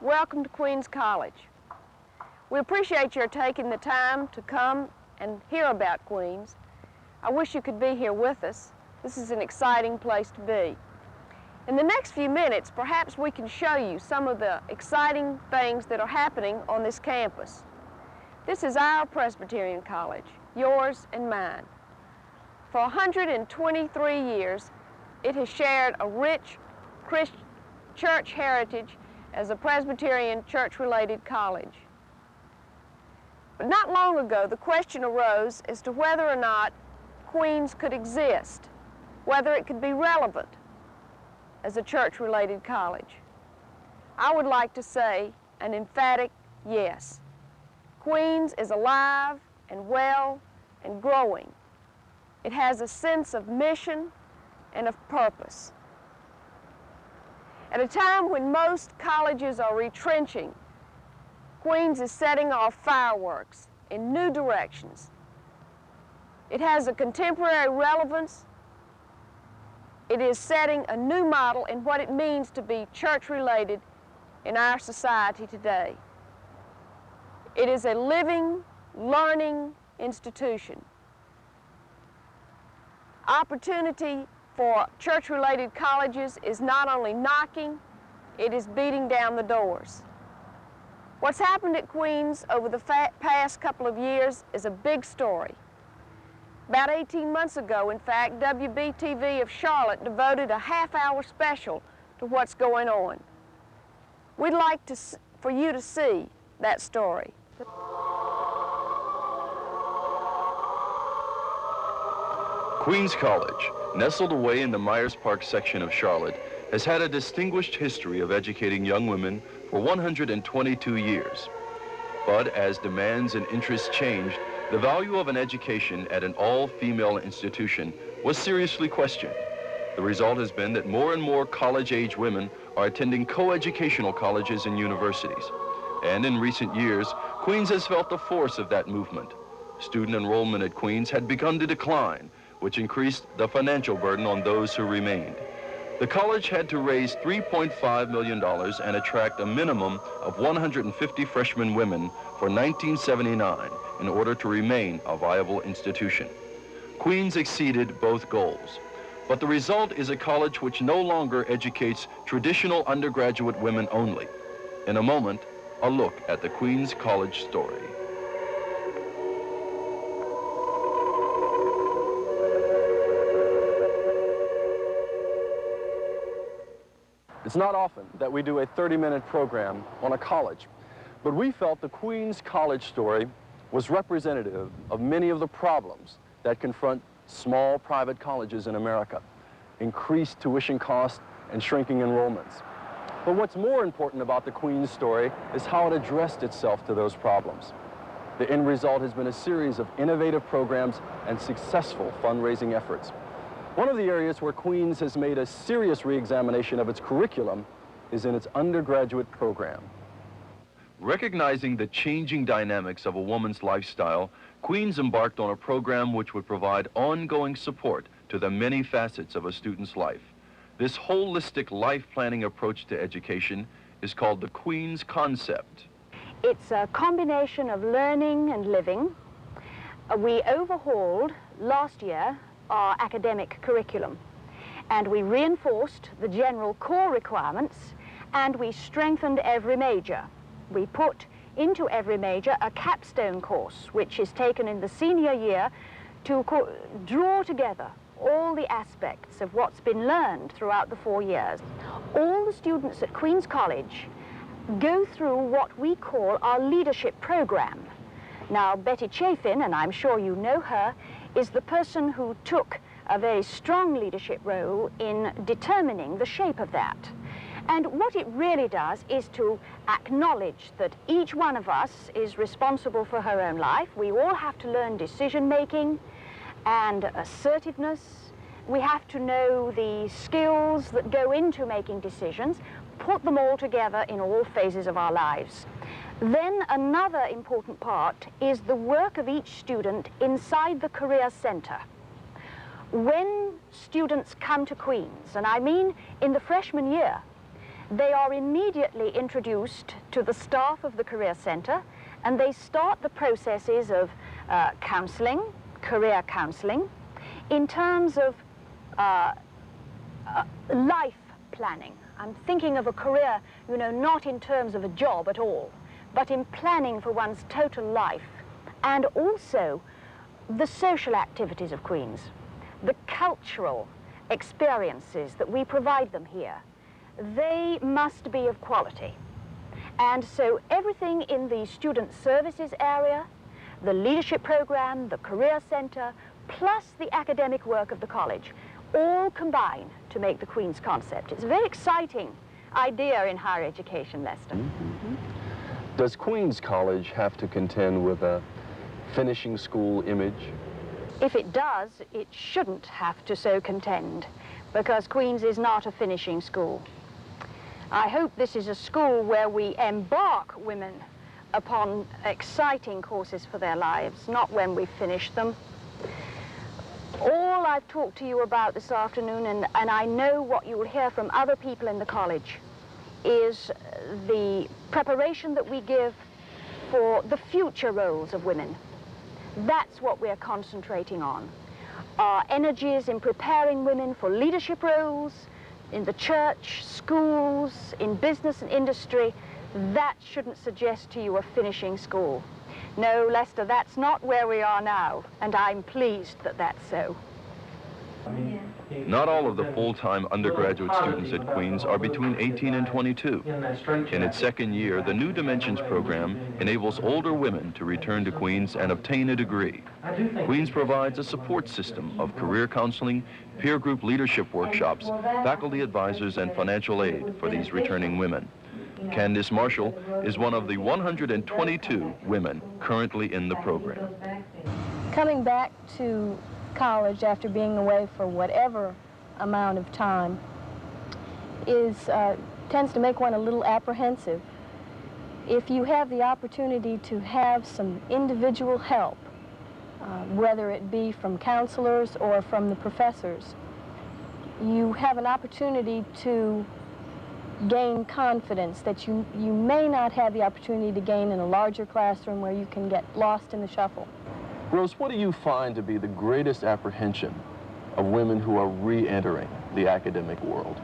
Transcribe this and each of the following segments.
welcome to Queens College. We appreciate your taking the time to come and hear about Queens. I wish you could be here with us. This is an exciting place to be. In the next few minutes, perhaps we can show you some of the exciting things that are happening on this campus. This is our Presbyterian College, yours and mine. For 123 years, it has shared a rich Christian church heritage as a Presbyterian church-related college. But not long ago, the question arose as to whether or not Queens could exist, whether it could be relevant as a church-related college. I would like to say an emphatic yes. Queens is alive and well and growing. It has a sense of mission and of purpose. At a time when most colleges are retrenching, Queens is setting off fireworks in new directions. It has a contemporary relevance. It is setting a new model in what it means to be church-related in our society today. It is a living, learning institution. Opportunity for church-related colleges is not only knocking, it is beating down the doors. What's happened at Queens over the past couple of years is a big story. About 18 months ago, in fact, WBTV of Charlotte devoted a half-hour special to what's going on. We'd like for you to see that story. Queens College, nestled away in the Myers Park section of Charlotte, has had a distinguished history of educating young women for 122 years. But as demands and interests changed, the value of an education at an all-female institution was seriously questioned. The result has been that more and more college-age women are attending co-educational colleges and universities. And in recent years, Queens has felt the force of that movement. Student enrollment at Queens had begun to decline, which increased the financial burden on those who remained. The college had to raise $3.5 million and attract a minimum of 150 freshman women for 1979 in order to remain a viable institution. Queens exceeded both goals, but the result is a college which no longer educates traditional undergraduate women only. In a moment, a look at the Queens College story. It's not often that we do a 30-minute program on a college, but we felt the Queens College story was representative of many of the problems that confront small private colleges in America: increased tuition costs and shrinking enrollments. But what's more important about the Queens story is how it addressed itself to those problems. The end result has been a series of innovative programs and successful fundraising efforts. One of the areas where Queens has made a serious re-examination of its curriculum is in its undergraduate program. Recognizing the changing dynamics of a woman's lifestyle, Queens embarked on a program which would provide ongoing support to the many facets of a student's life. This holistic life planning approach to education is called the Queens Concept. It's a combination of learning and living. We overhauled last year our academic curriculum, and we reinforced the general core requirements, and we strengthened every major. We put into every major a capstone course, which is taken in the senior year to draw together all the aspects of what's been learned throughout the 4 years. All the students at Queens College go through what we call our leadership program. Now, Betty Chafin, and I'm sure you know her, is the person who took a very strong leadership role in determining the shape of that. And what it really does is to acknowledge that each one of us is responsible for her own life. We all have to learn decision-making and assertiveness. We have to know the skills that go into making decisions, put them all together in all phases of our lives. Then another important part is the work of each student inside the Career Center. When students come to Queens, and I mean in the freshman year, they are immediately introduced to the staff of the Career Center, and they start the processes of counseling, career counseling, in terms of life planning. I'm thinking of a career, you know, not in terms of a job at all, but in planning for one's total life, and also the social activities of Queens, the cultural experiences that we provide them here. They must be of quality. And so everything in the student services area, the leadership program, the career center, plus the academic work of the college, all combine to make the Queens concept. It's a very exciting idea in higher education, Lester. Mm-hmm. Does Queens College have to contend with a finishing school image? If it does, it shouldn't have to so contend, because Queens is not a finishing school. I hope this is a school where we embark women upon exciting courses for their lives, not when we finish them. All I've talked to you about this afternoon, and I know what you will hear from other people in the college, is the preparation that we give for the future roles of women. That's what we're concentrating on. Our energies in preparing women for leadership roles, in the church, schools, in business and industry, that shouldn't suggest to you a finishing school. No, Lester, that's not where we are now, and I'm pleased that that's so. Not all of the full-time undergraduate students at Queens are between 18 and 22. In its second year, the New Dimensions program enables older women to return to Queens and obtain a degree. Queens provides a support system of career counseling, peer group leadership workshops, faculty advisors, and financial aid for these returning women. Candace Marshall is one of the 122 women currently in the program. Coming back to college after being away for whatever amount of time tends to make one a little apprehensive. If you have the opportunity to have some individual help, whether it be from counselors or from the professors, you have an opportunity to gain confidence that you may not have the opportunity to gain in a larger classroom where you can get lost in the shuffle. Rose, what do you find to be the greatest apprehension of women who are re-entering the academic world?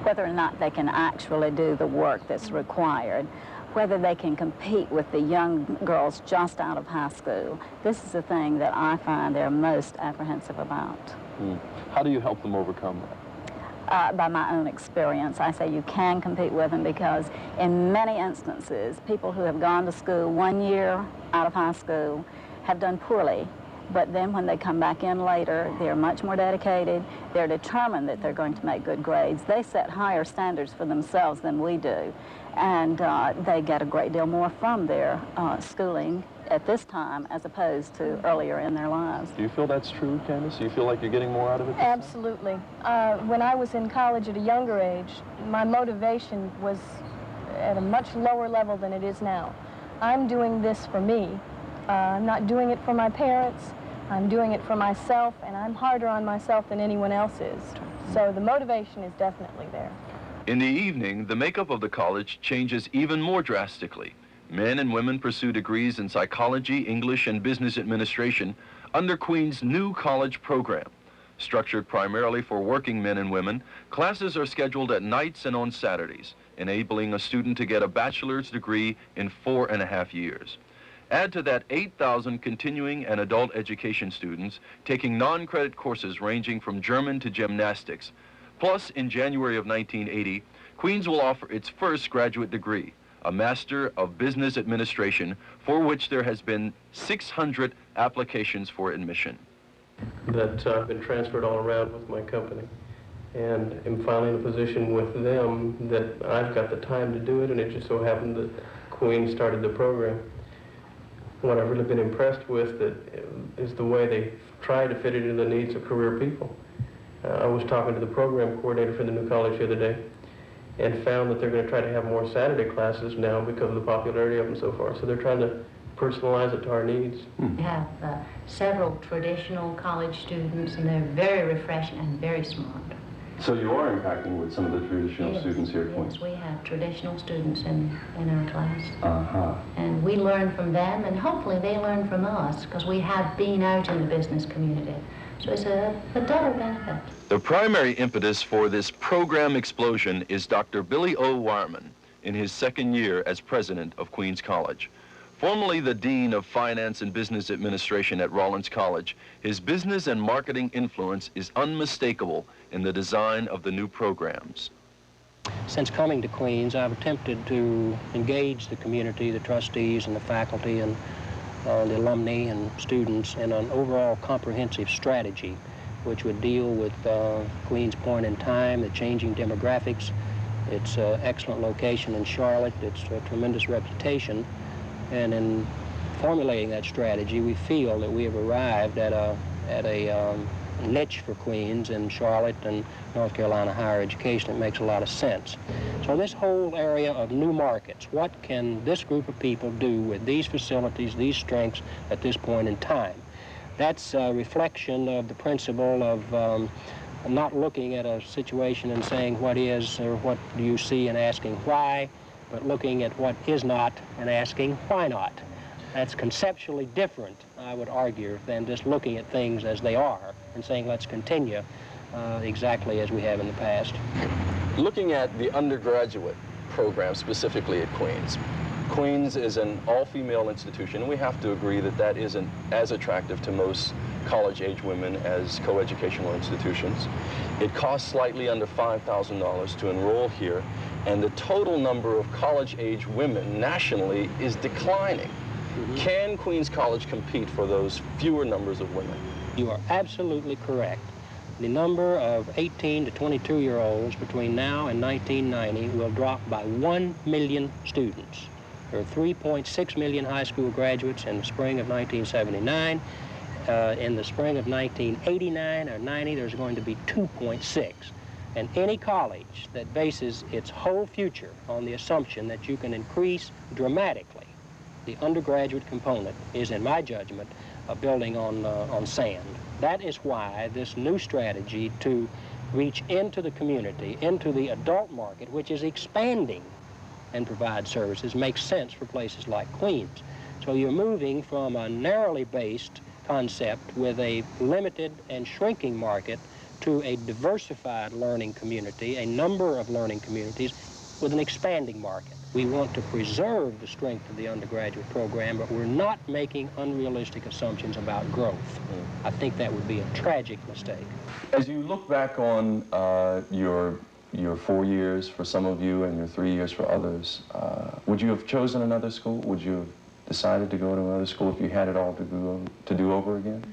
Whether or not they can actually do the work that's required, whether they can compete with the young girls just out of high school. This is the thing that I find they're most apprehensive about. How do you help them overcome that? By my own experience, I say you can compete with them, because in many instances, people who have gone to school 1 year out of high school have done poorly, but then when they come back in later, they're much more dedicated. They're determined that they're going to make good grades. They set higher standards for themselves than we do, and they get a great deal more from their schooling at this time as opposed to earlier in their lives. Do you feel that's true, Candace? Do you feel like you're getting more out of it? Absolutely. When I was in college at a younger age, my motivation was at a much lower level than it is now. I'm doing this for me. I'm not doing it for my parents. I'm doing it for myself, and I'm harder on myself than anyone else is. So the motivation is definitely there. In the evening, the makeup of the college changes even more drastically. Men and women pursue degrees in psychology, English, and business administration under Queen's new college program. Structured primarily for working men and women, classes are scheduled at nights and on Saturdays, enabling a student to get a bachelor's degree in 4.5 years. Add to that 8,000 continuing and adult education students taking non-credit courses ranging from German to gymnastics. Plus, in January of 1980, Queens will offer its first graduate degree, a Master of Business Administration, for which there has been 600 applications for admission. That I've been transferred all around with my company, and am finally in a position with them that I've got the time to do it, and it just so happened that Queen started the program. What I've really been impressed with is the way they try to fit it into the needs of career people. I was talking to the program coordinator for the new college the other day, and found that they're going to try to have more Saturday classes now because of the popularity of them so far. So they're trying to personalize it to our needs. We have several traditional college students, and they're very refreshing and very smart. So you are impacting with some of the traditional students here at Queens? Yes, we have traditional students in our class. Uh-huh. And we learn from them, and hopefully they learn from us, because we have been out in the business community. So it's a double benefit. The primary impetus for this program explosion is Dr. Billy O. Wireman in his second year as president of Queens College. Formerly the Dean of Finance and Business Administration at Rollins College, his business and marketing influence is unmistakable in the design of the new programs. Since coming to Queens, I've attempted to engage the community, the trustees and the faculty and the alumni and students in an overall comprehensive strategy which would deal with Queens' point in time, the changing demographics, its excellent location in Charlotte, its tremendous reputation. And in formulating that strategy, we feel that we have arrived at a niche for Queens in Charlotte and North Carolina higher education. It makes a lot of sense. So this whole area of new markets, what can this group of people do with these facilities, these strengths at this point in time? That's a reflection of the principle of not looking at a situation and saying what is or what do you see and asking why, but looking at what is not and asking why not. That's conceptually different, I would argue, than just looking at things as they are and saying let's continue exactly as we have in the past. Looking at the undergraduate program specifically at Queens, Queens is an all-female institution, and we have to agree that that isn't as attractive to most college-age women as co-educational institutions. It costs slightly under $5,000 to enroll here, and the total number of college-age women nationally is declining. Can Queens College compete for those fewer numbers of women? You are absolutely correct. The number of 18 to 22-year-olds between now and 1990 will drop by 1 million students. There are 3.6 million high school graduates in the spring of 1979. In the spring of 1989 or 90, there's going to be 2.6. And any college that bases its whole future on the assumption that you can increase dramatically the undergraduate component is, in my judgment, building on sand. That is why this new strategy to reach into the community, into the adult market, which is expanding and provide services, makes sense for places like Queens. So you're moving from a narrowly based concept with a limited and shrinking market to a diversified learning community, a number of learning communities with an expanding market. We want to preserve the strength of the undergraduate program, but we're not making unrealistic assumptions about growth. I think that would be a tragic mistake. As you look back on your 4 years for some of you and your 3 years for others, would you have chosen another school? Would you have decided to go to another school if you had it all to do over again?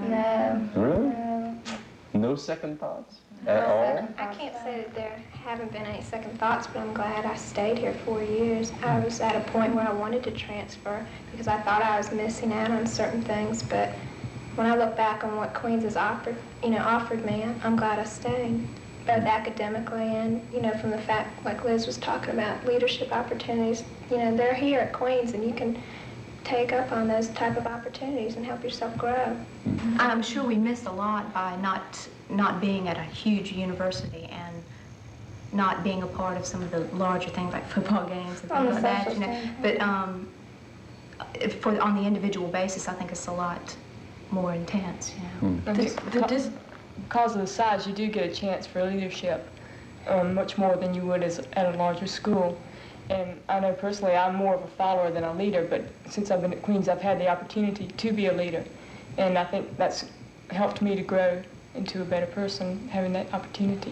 No. Really? No. No second thoughts at all? I can't say that there haven't been any second thoughts, but I'm glad I stayed here 4 years. I was at a point where I wanted to transfer because I thought I was missing out on certain things, but when I look back on what Queens has offered me, I'm glad I stayed, both academically and, from the fact, like Liz was talking about, leadership opportunities. They're here at Queens, and you can take up on those type of opportunities and help yourself grow. I'm sure we missed a lot by not being at a huge university and not being a part of some of the larger things like football games and things like that. But on the individual basis, I think it's a lot more intense. Just because of the size, you do get a chance for leadership much more than you would at a larger school. And I know personally I'm more of a follower than a leader, but since I've been at Queens, I've had the opportunity to be a leader. And I think that's helped me to grow into a better person, having that opportunity.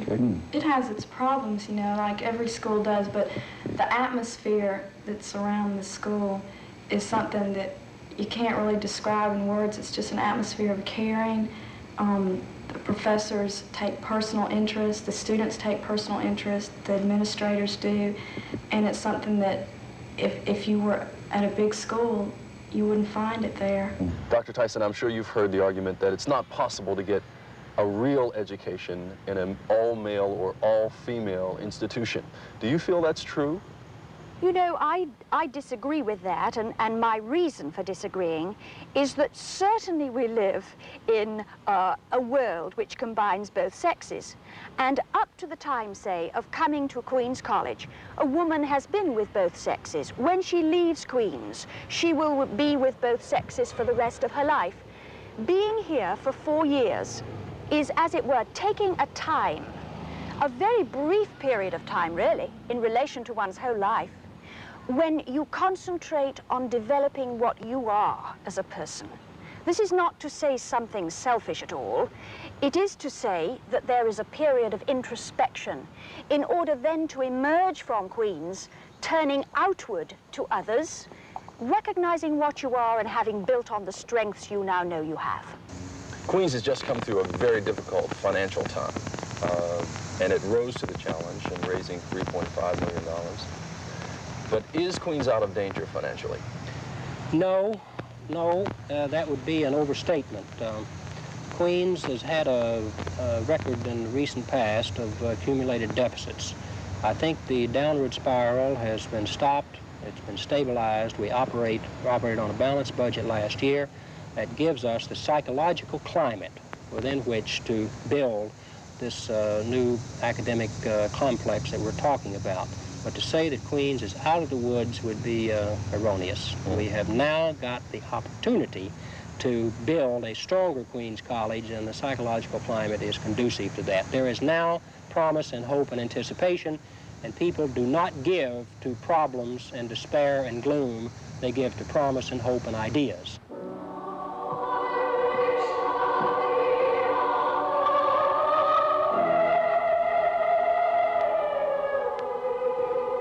It has its problems, like every school does, but the atmosphere that surrounds the school is something that you can't really describe in words. It's just an atmosphere of caring. The professors take personal interest, the students take personal interest, the administrators do, and it's something that if you were at a big school, you wouldn't find it there. Dr. Tyson, I'm sure you've heard the argument that it's not possible to get a real education in an all-male or all-female institution. Do you feel that's true? You know, I disagree with that, and my reason for disagreeing is that certainly we live in a world which combines both sexes. And up to the time, say, of coming to Queen's College, a woman has been with both sexes. When she leaves Queen's, she will be with both sexes for the rest of her life. Being here for 4 years is, as it were, taking a time, a very brief period of time, really, in relation to one's whole life, when you concentrate on developing what you are as a person. This is not to say something selfish at all. It is to say that there is a period of introspection in order then to emerge from Queen's, turning outward to others, recognizing what you are and having built on the strengths you now know you have. Queens has just come through a very difficult financial time, and it rose to the challenge in raising $3.5 million. But is Queens out of danger financially? No, that would be an overstatement. Queens has had a record in the recent past of accumulated deficits. I think the downward spiral has been stopped. It's been stabilized. We operated on a balanced budget last year. That gives us the psychological climate within which to build this new academic complex that we're talking about. But to say that Queens is out of the woods would be erroneous. We have now got the opportunity to build a stronger Queens College, and the psychological climate is conducive to that. There is now promise and hope and anticipation, and people do not give to problems and despair and gloom. They give to promise and hope and ideas.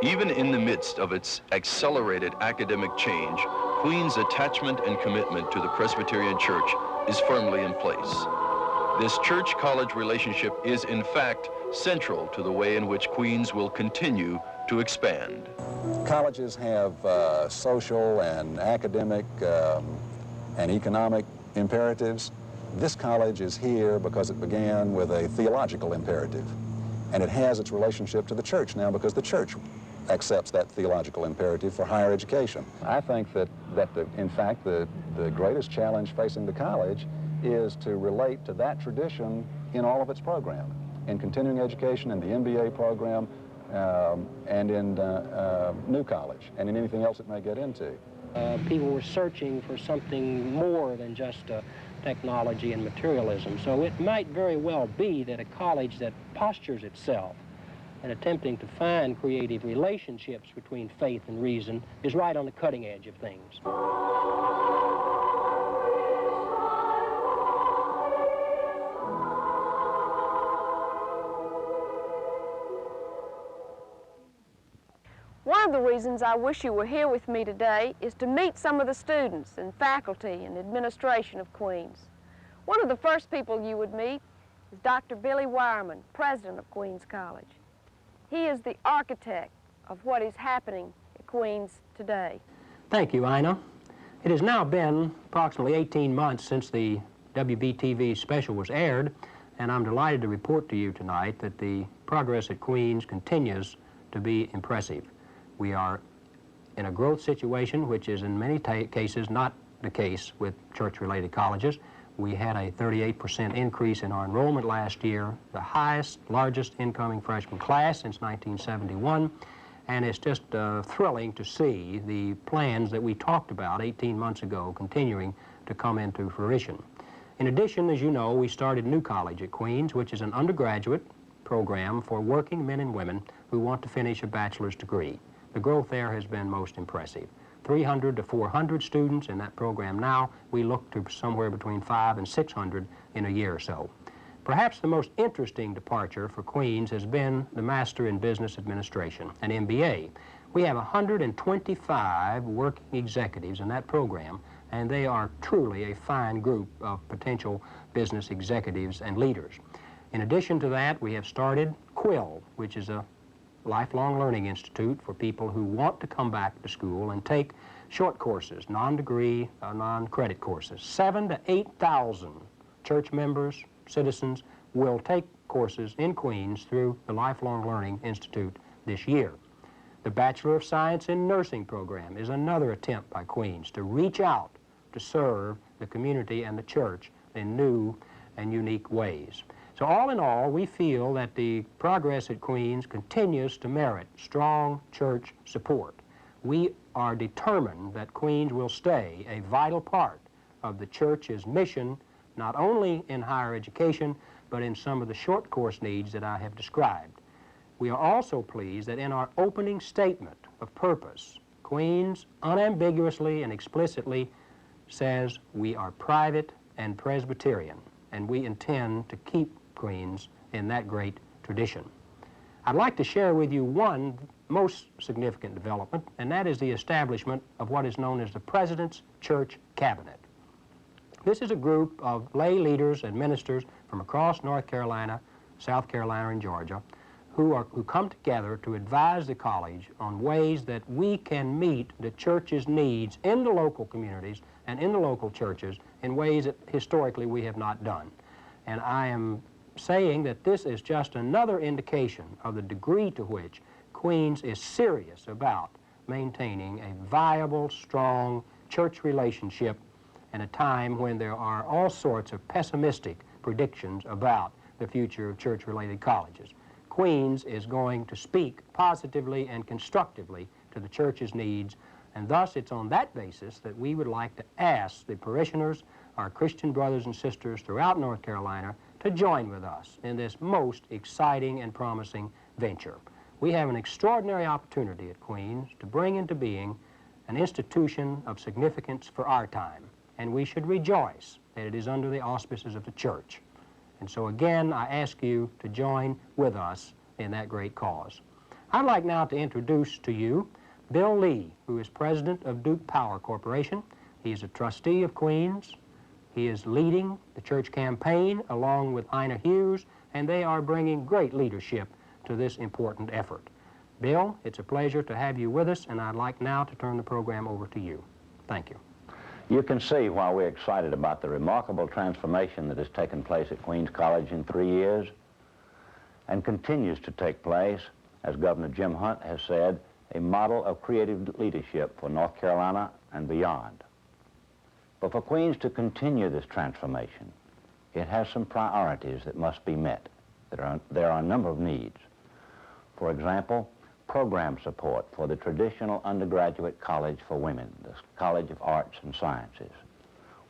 Even in the midst of its accelerated academic change, Queens' attachment and commitment to the Presbyterian Church is firmly in place. This church-college relationship is, in fact, central to the way in which Queens will continue to expand. Colleges have social and academic and economic imperatives. This college is here because it began with a theological imperative, and it has its relationship to the church now because the church accepts that theological imperative for higher education. I think that in fact, the greatest challenge facing the college is to relate to that tradition in all of its program, in continuing education, in the MBA program, and in New College, and in anything else it may get into. People were searching for something more than just technology and materialism, so it might very well be that a college that postures itself and attempting to find creative relationships between faith and reason is right on the cutting edge of things. One of the reasons I wish you were here with me today is to meet some of the students and faculty and administration of Queens. One of the first people you would meet is Dr. Billy Wireman, president of Queens College. He is the architect of what is happening at Queens today. Thank you, Ina. It has now been approximately 18 months since the WBTV special was aired, and I'm delighted to report to you tonight that the progress at Queens continues to be impressive. We are in a growth situation which is in many cases not the case with church-related colleges. We had a 38% increase in our enrollment last year, the highest, largest incoming freshman class since 1971, and it's just thrilling to see the plans that we talked about 18 months ago continuing to come into fruition. In addition, as you know, we started New College at Queens, which is an undergraduate program for working men and women who want to finish a bachelor's degree. The growth there has been most impressive. 300 to 400 students in that program now. We look to somewhere between 500 and 600 in a year or so. Perhaps the most interesting departure for Queens has been the Master in Business Administration, an MBA. We have 125 working executives in that program, and they are truly a fine group of potential business executives and leaders. In addition to that, we have started Quill, which is a lifelong learning institute for people who want to come back to school and take short courses, non-degree, non-credit courses. 7,000 to 8,000 church members, citizens, will take courses in Queens through the Lifelong Learning Institute this year. The Bachelor of Science in Nursing program is another attempt by Queens to reach out to serve the community and the church in new and unique ways. So all in all, we feel that the progress at Queens continues to merit strong church support. We are determined that Queens will stay a vital part of the church's mission, not only in higher education, but in some of the short course needs that I have described. We are also pleased that in our opening statement of purpose, Queens unambiguously and explicitly says we are private and Presbyterian, and we intend to keep Queens in that great tradition. I'd like to share with you one most significant development, and that is the establishment of what is known as the President's Church Cabinet. This is a group of lay leaders and ministers from across North Carolina, South Carolina, and Georgia who come together to advise the college on ways that we can meet the church's needs in the local communities and in the local churches in ways that historically we have not done. And I am saying that this is just another indication of the degree to which Queens is serious about maintaining a viable, strong church relationship in a time when there are all sorts of pessimistic predictions about the future of church-related colleges. Queens is going to speak positively and constructively to the church's needs, and thus it's on that basis that we would like to ask the parishioners, our Christian brothers and sisters throughout North Carolina, to join with us in this most exciting and promising venture. We have an extraordinary opportunity at Queens to bring into being an institution of significance for our time, and we should rejoice that it is under the auspices of the church. And so again, I ask you to join with us in that great cause. I'd like now to introduce to you Bill Lee, who is president of Duke Power Corporation. He is a trustee of Queens. He is leading the church campaign along with Ina Hughes, and they are bringing great leadership to this important effort. Bill, it's a pleasure to have you with us, and I'd like now to turn the program over to you. Thank you. You can see why we're excited about the remarkable transformation that has taken place at Queens College in 3 years and continues to take place, as Governor Jim Hunt has said, a model of creative leadership for North Carolina and beyond. But for Queens to continue this transformation, it has some priorities that must be met. There are a number of needs. For example, program support for the traditional undergraduate college for women, the College of Arts and Sciences.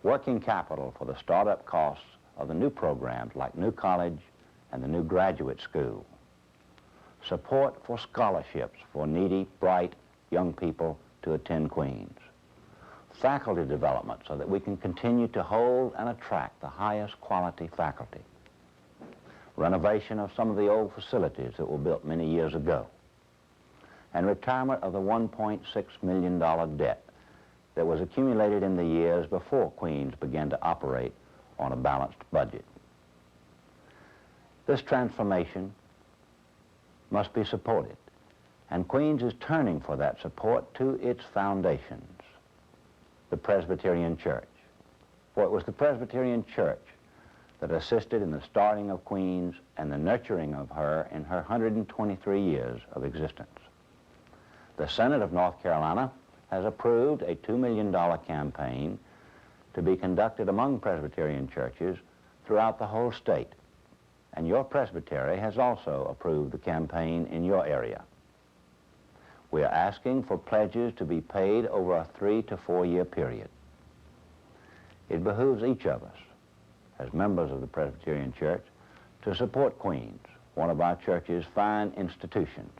Working capital for the startup costs of the new programs like New College and the new graduate school. Support for scholarships for needy, bright young people to attend Queens. Faculty development so that we can continue to hold and attract the highest quality faculty. Renovation of some of the old facilities that were built many years ago. And retirement of the $1.6 million debt that was accumulated in the years before Queens began to operate on a balanced budget. This transformation must be supported, and Queens is turning for that support to its foundations, the Presbyterian Church. For it was the Presbyterian Church that assisted in the starting of Queens and the nurturing of her in her 123 years of existence. The Senate of North Carolina has approved a $2 million campaign to be conducted among Presbyterian churches throughout the whole state. And your presbytery has also approved the campaign in your area. We are asking for pledges to be paid over a 3 to 4 year period. It behooves each of us, as members of the Presbyterian Church, to support Queens, one of our church's fine institutions.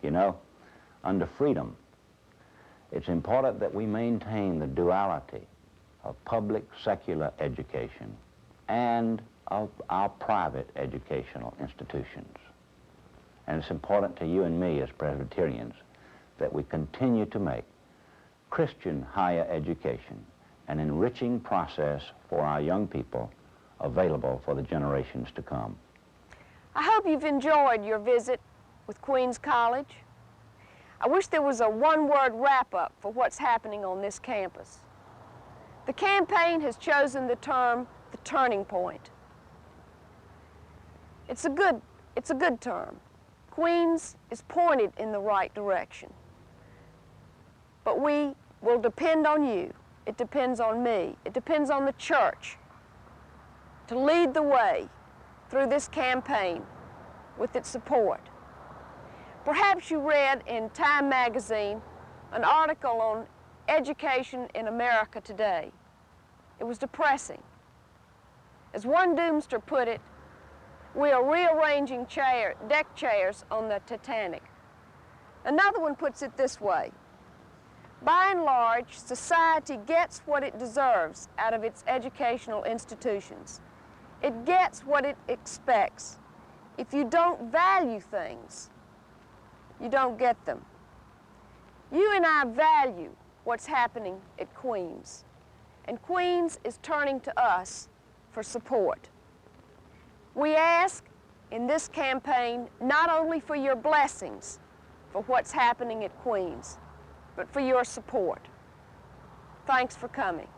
You know, under freedom, it's important that we maintain the duality of public secular education and of our private educational institutions. And it's important to you and me as Presbyterians that we continue to make Christian higher education an enriching process for our young people available for the generations to come. I hope you've enjoyed your visit with Queens College. I wish there was a one-word wrap-up for what's happening on this campus. The campaign has chosen the term, the turning point. It's a good term. Queens is pointed in the right direction. But we will depend on you. It depends on me. It depends on the church to lead the way through this campaign with its support. Perhaps you read in Time magazine an article on education in America today. It was depressing. As one doomster put it, we are rearranging deck chairs on the Titanic. Another one puts it this way: by and large, society gets what it deserves out of its educational institutions. It gets what it expects. If you don't value things, you don't get them. You and I value what's happening at Queens, and Queens is turning to us for support. We ask in this campaign not only for your blessings for what's happening at Queens, but for your support. Thanks for coming.